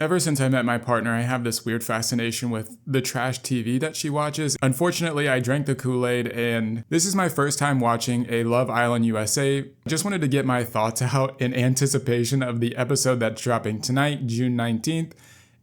Ever since I met my partner, I have this weird fascination with the trash TV that she watches. Unfortunately, I drank the Kool-Aid, and this is my first time watching a Love Island USA. Just wanted to get my thoughts out in anticipation of the episode that's dropping tonight, June 19th.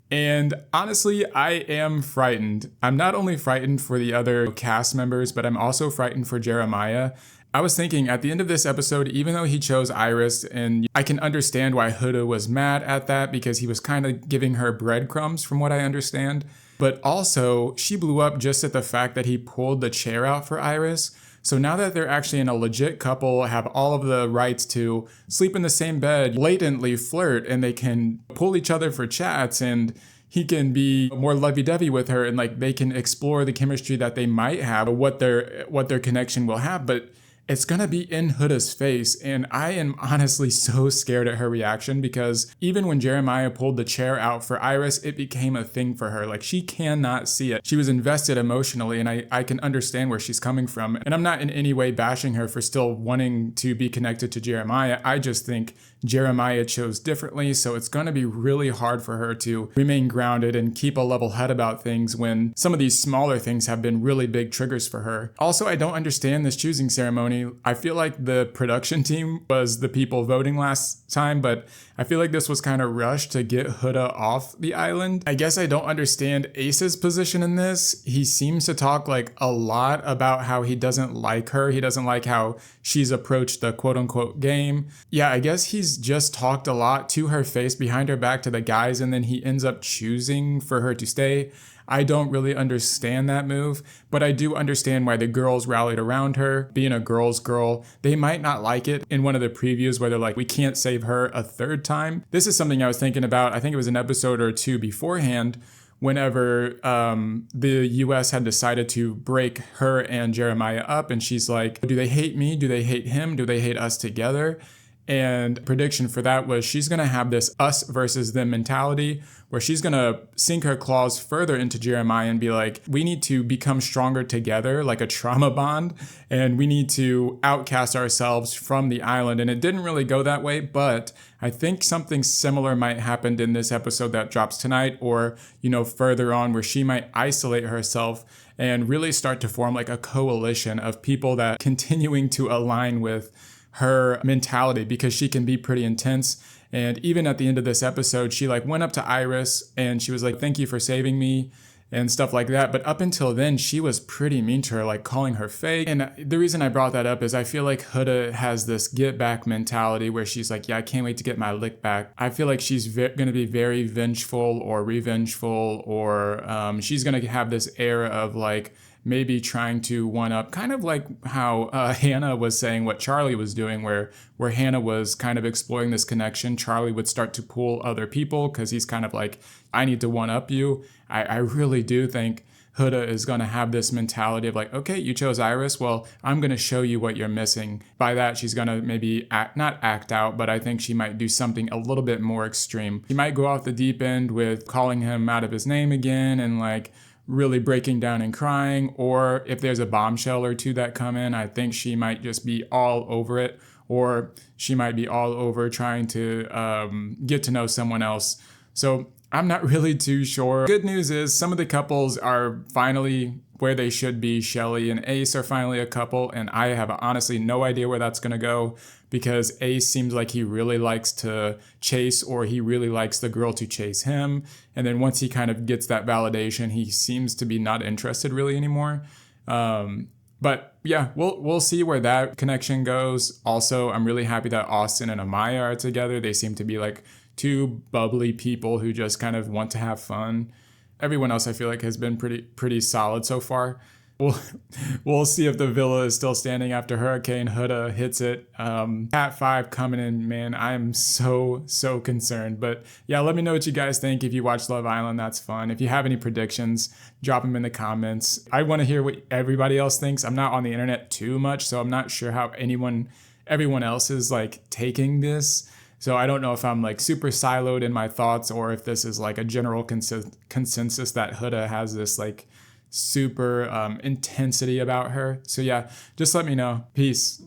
And honestly, I am frightened. I'm not only frightened for the other cast members, but I'm also frightened for Jeremiah. I was thinking at the end of this episode, even though he chose Iris, and I can understand why Huda was mad at that because he was kind of giving her breadcrumbs from what I understand. But also, she blew up just at the fact that he pulled the chair out for Iris. So now that they're actually in a legit couple, have all of the rights to sleep in the same bed, blatantly flirt, and they can pull each other for chats, and he can be more lovey-dovey with her, and like they can explore the chemistry that they might have, what their connection will have, but it's gonna be in Huda's face, and I am honestly so scared at her reaction because even when Jeremiah pulled the chair out for Iris, it became a thing for her. Like, she cannot see it. She was invested emotionally, and I can understand where she's coming from. And I'm not in any way bashing her for still wanting to be connected to Jeremiah. I just think Jeremiah chose differently, so it's gonna be really hard for her to remain grounded and keep a level head about things when some of these smaller things have been really big triggers for her. Also, I don't understand this choosing ceremony. I feel like the production team was the people voting last time, but I feel like this was kind of rushed to get Huda off the island. I guess I don't understand Ace's position in this. He seems to talk like a lot about how he doesn't like her. He doesn't like how she's approached the quote unquote game. Yeah, I guess he's just talked a lot to her face behind her back to the guys, and then he ends up choosing for her to stay. I don't really understand that move, but I do understand why the girls rallied around her. Being a girl's girl, they might not like it in one of the previews where they're like, we can't save her a third time. This is something I was thinking about. I think it was an episode or two beforehand whenever the US had decided to break her and Jeremiah up, and she's like, do they hate me? Do they hate him? Do they hate us together? And prediction for that was she's going to have this us versus them mentality where she's going to sink her claws further into Jeremiah and be like, we need to become stronger together, like a trauma bond, and we need to outcast ourselves from the island. And it didn't really go that way, but I think something similar might happen in this episode that drops tonight, or, further on, where she might isolate herself and really start to form like a coalition of people that continuing to align with her mentality, because she can be pretty intense. And even at the end of this episode, she like went up to Iris and she was like, thank you for saving me and stuff like that. But up until then, she was pretty mean to her, like calling her fake. And the reason I brought that up is I feel like Huda has this get back mentality where she's like, yeah, I can't wait to get my lick back. I feel like she's going to be very vengeful or revengeful, or she's going to have this air of like, maybe trying to one up, kind of like how Hannah was saying what Charlie was doing, where Hannah was kind of exploring this connection. Charlie would start to pull other people because he's kind of like, I need to one up you. I really do think Huda is going to have this mentality of like, okay, you chose Iris, well, I'm going to show you what you're missing. By that, she's going to maybe not act out, but I think she might do something a little bit more extreme. She might go off the deep end with calling him out of his name again and like really breaking down and crying, or if there's a bombshell or two that come in, I think she might just be all over it, or she might be all over trying to get to know someone else. So I'm not really too sure. Good news is some of the couples are finally where they should be. Shelly and Ace are finally a couple, and I have honestly no idea where that's going to go, because Ace seems like he really likes to chase, or he really likes the girl to chase him. And then once he kind of gets that validation, he seems to be not interested really anymore. But yeah, we'll see where that connection goes. Also, I'm really happy that Austin and Amaya are together. They seem to be like two bubbly people who just kind of want to have fun. Everyone else I feel like has been pretty solid so far. We'll see if the villa is still standing after Hurricane Huda hits it. Cat 5 coming in, man. I am so concerned. But yeah, let me know what you guys think. If you watch Love Island, that's fun. If you have any predictions, drop them in the comments. I want to hear what everybody else thinks. I'm not on the internet too much, so I'm not sure how everyone else is like taking this. So I don't know if I'm like super siloed in my thoughts, or if this is like a general consensus that Huda has this like super intensity about her. So yeah, just let me know. Peace.